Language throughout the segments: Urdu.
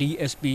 DSP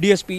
DSP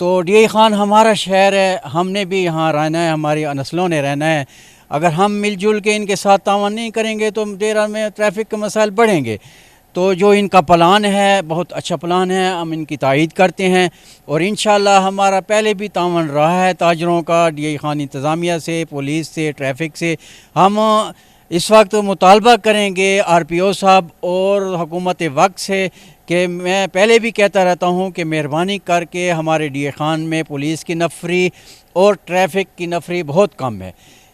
تو ڈی خان ہمارا شہر ہے, ہم نے بھی یہاں رہنا ہے, ہماری نسلوں نے رہنا ہے. اگر ہم مل جل کے ان کے ساتھ تعاون نہیں کریں گے تو ڈیرہ میں ٹریفک کے مسائل بڑھیں گے. تو جو ان کا پلان ہے بہت اچھا پلان ہے, ہم ان کی تائید کرتے ہیں, اور انشاءاللہ ہمارا پہلے بھی تعاون رہا ہے تاجروں کا ڈی خان انتظامیہ سے, پولیس سے, ٹریفک سے. ہم اس وقت مطالبہ کریں گے آر پی او صاحب اور حکومت وقت سے کہ میں پہلے بھی کہتا رہتا ہوں کہ مہربانی کر کے ہمارے ڈی خان میں پولیس کی نفری اور ٹریفک کی نفری بہت کم ہے.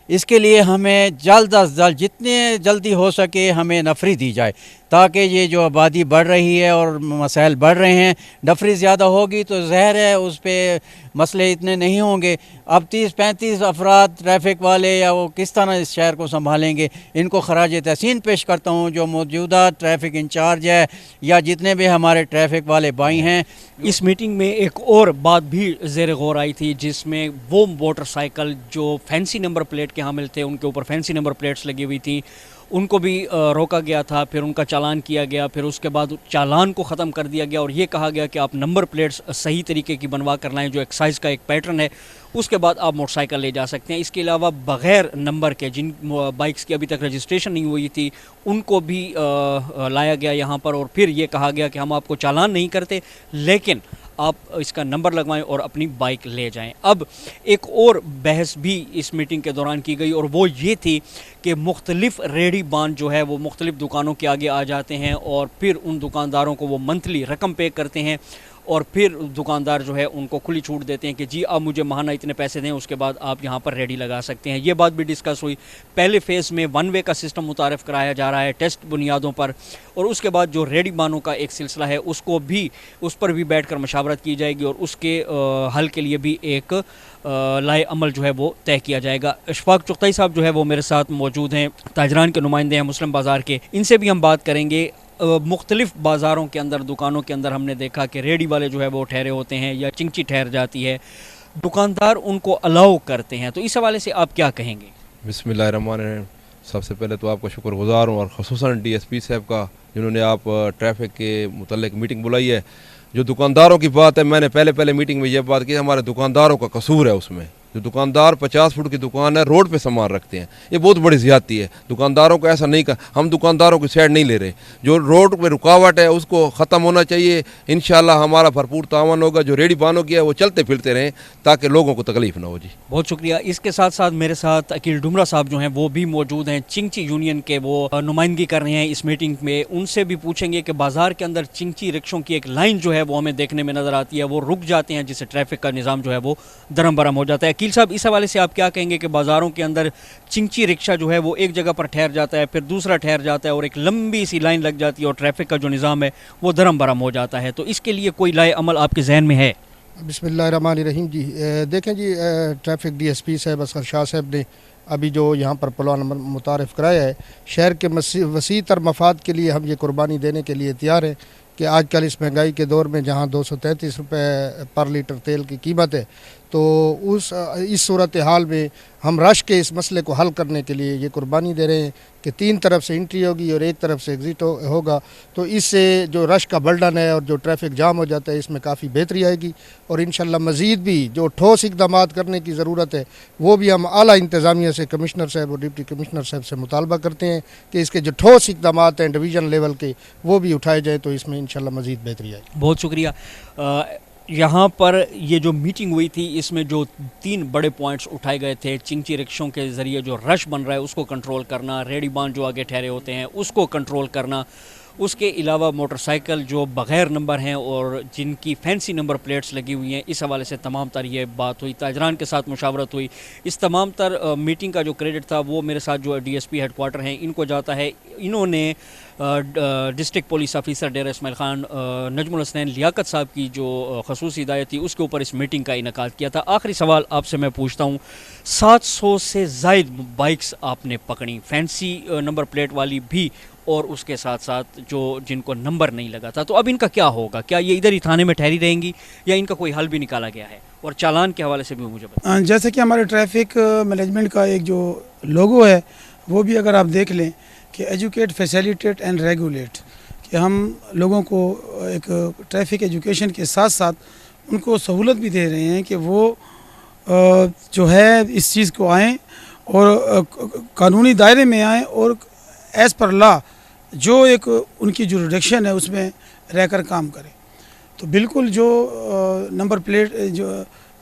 اس کے لیے ہمیں جلد از جلد جتنے جلدی ہو سکے ہمیں نفری دی جائے, تاکہ یہ جو آبادی بڑھ رہی ہے اور مسائل بڑھ رہے ہیں, نفری زیادہ ہوگی تو ظاہر ہے اس پہ مسئلے اتنے نہیں ہوں گے. اب 30-35 افراد ٹریفک والے یا وہ کس طرح اس شہر کو سنبھالیں گے؟ ان کو خراج تحسین پیش کرتا ہوں جو موجودہ ٹریفک انچارج ہے یا جتنے بھی ہمارے ٹریفک والے بھائی ہیں. اس میٹنگ میں ایک اور بات بھی زیر غور آئی تھی, جس میں وہ موٹر سائیکل جو فینسی نمبر پلیٹ کے حامل تھے, ان کے اوپر فینسی نمبر پلیٹس لگی ہوئی تھیں, ان کو بھی روکا گیا تھا, پھر ان کا چالان کیا گیا, پھر اس کے بعد چالان کو ختم کر دیا گیا اور یہ کہا گیا کہ آپ نمبر پلیٹس صحیح طریقے کی بنوا کر لائیں, جو ایکسائز کا ایک پیٹرن ہے, اس کے بعد آپ موٹر سائیکل لے جا سکتے ہیں. اس کے علاوہ بغیر نمبر کے جن بائکس کی ابھی تک رجسٹریشن نہیں ہوئی تھی ان کو بھی لایا گیا یہاں پر, اور پھر یہ کہا گیا کہ ہم آپ کو چالان نہیں کرتے لیکن آپ اس کا نمبر لگوائیں اور اپنی بائک لے جائیں. اب ایک اور بحث بھی اس میٹنگ کے دوران کی گئی اور وہ یہ تھی کہ مختلف ریڑھی بان جو ہے وہ مختلف دکانوں کے آگے آ جاتے ہیں اور پھر ان دکانداروں کو وہ منتھلی رقم پے کرتے ہیں, اور پھر دکاندار جو ہے ان کو کھلی چھوٹ دیتے ہیں کہ جی آپ مجھے ماہانہ اتنے پیسے دیں, اس کے بعد آپ یہاں پر ریڈی لگا سکتے ہیں. یہ بات بھی ڈسکس ہوئی. پہلے فیز میں 1 وے کا سسٹم متعارف کرایا جا رہا ہے ٹیسٹ بنیادوں پر, اور اس کے بعد جو ریڈی بانوں کا ایک سلسلہ ہے اس پر بھی بیٹھ کر مشاورت کی جائے گی اور اس کے حل کے لیے بھی ایک لائے عمل جو ہے وہ طے کیا جائے گا. اشفاق چغتائی صاحب جو ہے وہ میرے ساتھ موجود ہیں, تاجران کے نمائندے ہیں مسلم بازار کے, ان سے بھی ہم بات کریں گے. مختلف بازاروں کے اندر, دکانوں کے اندر ہم نے دیکھا کہ ریڈی والے جو ہے وہ ٹھہرے ہوتے ہیں یا چنگچی ٹھہر جاتی ہے, دکاندار ان کو الاؤ کرتے ہیں, تو اس حوالے سے آپ کیا کہیں گے؟ بسم اللہ الرحمن الرحیم. سب سے پہلے تو آپ کا شکر گزار ہوں, اور خصوصاً ڈی ایس پی صاحب کا جنہوں نے آپ ٹریفک کے متعلق میٹنگ بلائی ہے. جو دکانداروں کی بات ہے, میں نے پہلے میٹنگ میں یہ بات کی, ہمارے دکانداروں کا قصور ہے اس میں. جو دکاندار 50 فٹ کی دکان ہے روڈ پہ سامان رکھتے ہیں, یہ بہت بڑی زیادتی ہے. دکانداروں کو ایسا نہیں ہم دکانداروں کی سائڈ نہیں لے رہے. جو روڈ پہ رکاوٹ ہے اس کو ختم ہونا چاہیے. انشاءاللہ ہمارا بھرپور تعاون ہوگا. جو ریڈی بانوں کی ہے وہ چلتے پھرتے رہیں تاکہ لوگوں کو تکلیف نہ ہو. جی بہت شکریہ. اس کے ساتھ ساتھ میرے ساتھ عقیل ڈمرا صاحب جو ہیں وہ بھی موجود ہیں, چنگچی یونین کے وہ نمائندگی کر رہے ہیں اس میٹنگ میں. ان سے بھی پوچھیں گے کہ بازار کے اندر چنگچی رکشوں کی ایک لائن جو ہے وہ ہمیں دیکھنے میں نظر آتی ہے, وہ رک جاتے ہیں جس سے ٹریفک کا نظام جو ہے وہ درم برم ہو جاتا ہے. عقیل صاحب, اس حوالے سے آپ کیا کہیں گے کہ بازاروں کے اندر چنگچی رکشہ جو ہے وہ ایک جگہ پر ٹھہر جاتا ہے, پھر دوسرا ٹھہر جاتا ہے اور ایک لمبی سی لائن لگ جاتی ہے اور ٹریفک کا جو نظام ہے وہ درم برم ہو جاتا ہے, تو اس کے لیے کوئی لائے عمل آپ کے ذہن میں ہے؟ بسم اللہ الرحمن الرحیم. جی دیکھیں جی, ٹریفک ڈی ایس پی صاحب اصغر شاہ صاحب نے ابھی جو یہاں پر پلان متعارف کرایا ہے, شہر کے وسیع تر مفاد کے لیے ہم یہ قربانی دینے کے لیے تیار ہیں کہ آج کل اس مہنگائی کے دور میں جہاں 233 روپے پر لیٹر تیل کی قیمت ہے, تو اس صورتحال میں ہم رش کے اس مسئلے کو حل کرنے کے لیے یہ قربانی دے رہے ہیں کہ 3 طرف سے انٹری ہوگی اور 1 طرف سے ایگزٹ ہوگا. تو اس سے جو رش کا برڈن ہے اور جو ٹریفک جام ہو جاتا ہے اس میں کافی بہتری آئے گی, اور انشاءاللہ مزید بھی جو ٹھوس اقدامات کرنے کی ضرورت ہے وہ بھی ہم اعلیٰ انتظامیہ سے کمشنر صاحب اور ڈپٹی کمشنر صاحب سے مطالبہ کرتے ہیں کہ اس کے جو ٹھوس اقدامات ہیں ڈویژن لیول کے وہ بھی اٹھائے جائیں, تو اس میں انشاءاللہ مزید بہتری آئے گی. بہت شکریہ. یہاں پر یہ جو میٹنگ ہوئی تھی اس میں جو 3 بڑے پوائنٹس اٹھائے گئے تھے, چنگچی رکشوں کے ذریعے جو رش بن رہا ہے اس کو کنٹرول کرنا, ریڈی بان جو آگے ٹھہرے ہوتے ہیں اس کو کنٹرول کرنا, اس کے علاوہ موٹر سائیکل جو بغیر نمبر ہیں اور جن کی فینسی نمبر پلیٹس لگی ہوئی ہیں, اس حوالے سے تمام تر یہ بات ہوئی. تاجران کے ساتھ مشاورت ہوئی. اس تمام تر میٹنگ کا جو کریڈٹ تھا وہ میرے ساتھ جو D S P headquarter ہیں ان کو جاتا ہے. انہوں نے district police officer Dera Ismail Khan Najam Alhasnain Liaquat صاحب کی جو خصوصی ہدایت تھی اس کے اوپر اس میٹنگ کا انعقاد کیا تھا. آخری سوال آپ سے میں پوچھتا ہوں, 700 سے زائد بائکس آپ نے پکڑی, فینسی نمبر پلیٹ والی بھی اور اس کے ساتھ ساتھ جن کو نمبر نہیں لگا تھا, تو اب ان کا کیا ہوگا؟ کیا یہ ادھر ہی تھانے میں ٹھہری رہیں گی یا ان کا کوئی حل بھی نکالا گیا ہے؟ اور چالان کے حوالے سے بھی مجھے بتائیں. جیسے کہ ہمارے ٹریفک مینجمنٹ کا ایک جو لوگو ہے وہ بھی اگر آپ دیکھ لیں کہ ایجوکیٹ, فیسیلیٹیٹ اینڈ ریگولیٹ, کہ ہم لوگوں کو ایک ٹریفک ایجوکیشن کے ساتھ ساتھ ان کو سہولت بھی دے رہے ہیں کہ وہ جو ہے اس چیز کو آئیں اور قانونی دائرے میں آئیں اور ایز پر لا جو ایک ان کی جو ریڈکشن ہے اس میں رہ کر کام کریں. تو بالکل جو نمبر پلیٹ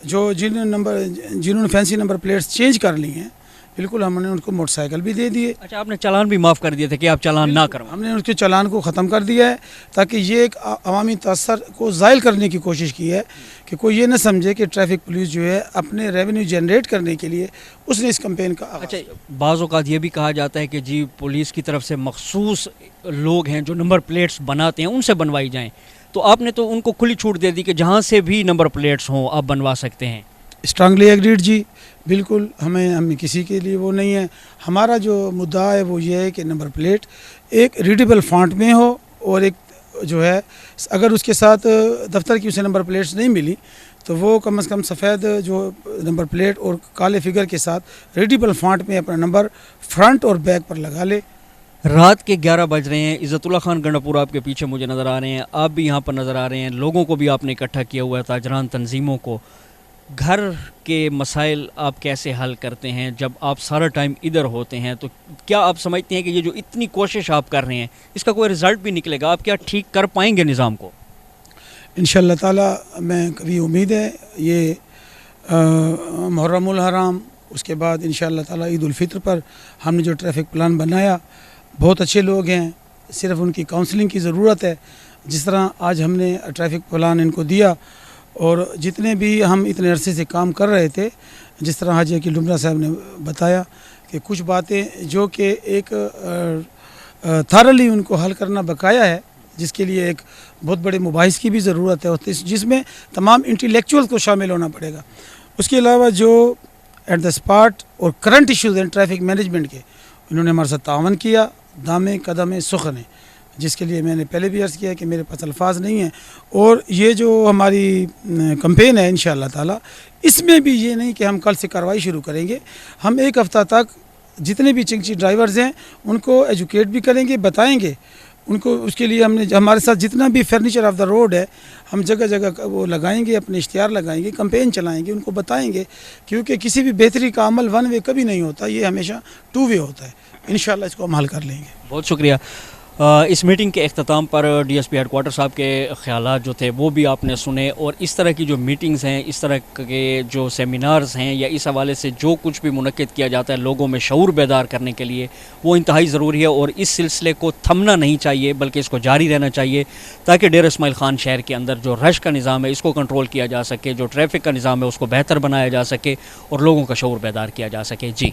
جنہوں نے فینسی نمبر پلیٹس چینج کر لی ہیں بالکل ہم نے ان کو موٹر سائیکل بھی دے دیے. اچھا آپ نے چالان بھی معاف کر دیے تھے کہ آپ چالان نہ کریں. ہم نے ان کے چالان کو ختم کر دیا ہے تاکہ یہ ایک عوامی تاثر کو زائل کرنے کی کوشش کی ہے کہ کوئی یہ نہ سمجھے کہ ٹریفک پولیس جو ہے اپنے ریونیو جنریٹ کرنے کے لیے اس نے اس کمپین کا آغاز اچھا بعض اوقات یہ بھی کہا جاتا ہے کہ جی پولیس کی طرف سے مخصوص لوگ ہیں جو نمبر پلیٹس بناتے ہیں ان سے بنوائی جائیں, تو آپ نے تو ان کو کھلی چھوٹ دے دی کہ جہاں سے بھی نمبر پلیٹس ہوں آپ بنوا سکتے ہیں. اسٹرانگلی ایگریڈ جی, بالکل ہمیں کسی کے لیے وہ نہیں ہے. ہمارا جو مدعا ہے وہ یہ ہے کہ نمبر پلیٹ ایک ریڈیبل فونٹ میں ہو اور ایک جو ہے اگر اس کے ساتھ دفتر کی اسے نمبر پلیٹس نہیں ملی تو وہ کم از کم سفید جو نمبر پلیٹ اور کالے فگر کے ساتھ ریڈیبل فونٹ میں اپنا نمبر فرنٹ اور بیک پر لگا لے. رات کے 11 بج رہے ہیں. عزت اللہ خان گنڈا پور آپ کے پیچھے مجھے نظر آ رہے ہیں, آپ بھی یہاں پر نظر آ رہے ہیں, لوگوں کو بھی آپ نے اکٹھا کیا ہوا ہے, تاجران تنظیموں کو. گھر کے مسائل آپ کیسے حل کرتے ہیں جب آپ سارا ٹائم ادھر ہوتے ہیں؟ تو کیا آپ سمجھتے ہیں کہ یہ جو اتنی کوشش آپ کر رہے ہیں اس کا کوئی رزلٹ بھی نکلے گا؟ آپ کیا ٹھیک کر پائیں گے نظام کو؟ انشاءاللہ تعالی میں کبھی امید ہے یہ محرم الحرام اس کے بعد انشاءاللہ تعالی عید الفطر پر ہم نے جو ٹریفک پلان بنایا, بہت اچھے لوگ ہیں, صرف ان کی کاؤنسلنگ کی ضرورت ہے. جس طرح آج ہم نے ٹریفک پلان ان کو دیا اور جتنے بھی ہم اتنے عرصے سے کام کر رہے تھے, جس طرح حاجی عقیل ڈمرا صاحب نے بتایا کہ کچھ باتیں جو کہ ایک تھارلی ان کو حل کرنا بقایا ہے, جس کے لیے ایک بہت بڑے مباحث کی بھی ضرورت ہے جس میں تمام انٹلیکچوئل کو شامل ہونا پڑے گا. اس کے علاوہ جو ایٹ دا اسپاٹ اور کرنٹ ایشوز ہیں ٹریفک مینجمنٹ کے, انہوں نے ہمارے ساتھ تعاون کیا دامے قدم سخن, جس کے لیے میں نے پہلے بھی عرض کیا کہ میرے پاس الفاظ نہیں ہیں. اور یہ جو ہماری کمپین ہے انشاءاللہ تعالی, اس میں بھی یہ نہیں کہ ہم کل سے کارروائی شروع کریں گے. ہم ایک ہفتہ تک جتنے بھی چنگچی ڈرائیورز ہیں ان کو ایجوکیٹ بھی کریں گے, بتائیں گے ان کو. اس کے لیے ہم نے ہمارے ساتھ جتنا بھی فرنیچر آف دا روڈ ہے ہم جگہ جگہ وہ لگائیں گے, اپنے اشتہار لگائیں گے, کمپین چلائیں گے, ان کو بتائیں گے, کیونکہ کسی بھی بہتری کا عمل ون وے کبھی نہیں ہوتا, یہ ہمیشہ ٹو وے ہوتا ہے. انشاءاللہ اس کو ہم حل کر لیں گے. بہت شکریہ. اس میٹنگ کے اختتام پر D S P headquarter صاحب کے خیالات جو تھے وہ بھی آپ نے سنے, اور اس طرح کی جو میٹنگز ہیں, اس طرح کے جو سیمینارز ہیں یا اس حوالے سے جو کچھ بھی منعقد کیا جاتا ہے لوگوں میں شعور بیدار کرنے کے لیے, وہ انتہائی ضروری ہے. اور اس سلسلے کو تھمنا نہیں چاہیے بلکہ اس کو جاری رہنا چاہیے تاکہ ڈیرہ اسماعیل خان شہر کے اندر جو رش کا نظام ہے اس کو کنٹرول کیا جا سکے, جو ٹریفک کا نظام ہے اس کو بہتر بنایا جا سکے اور لوگوں کا شعور بیدار کیا جا سکے. جی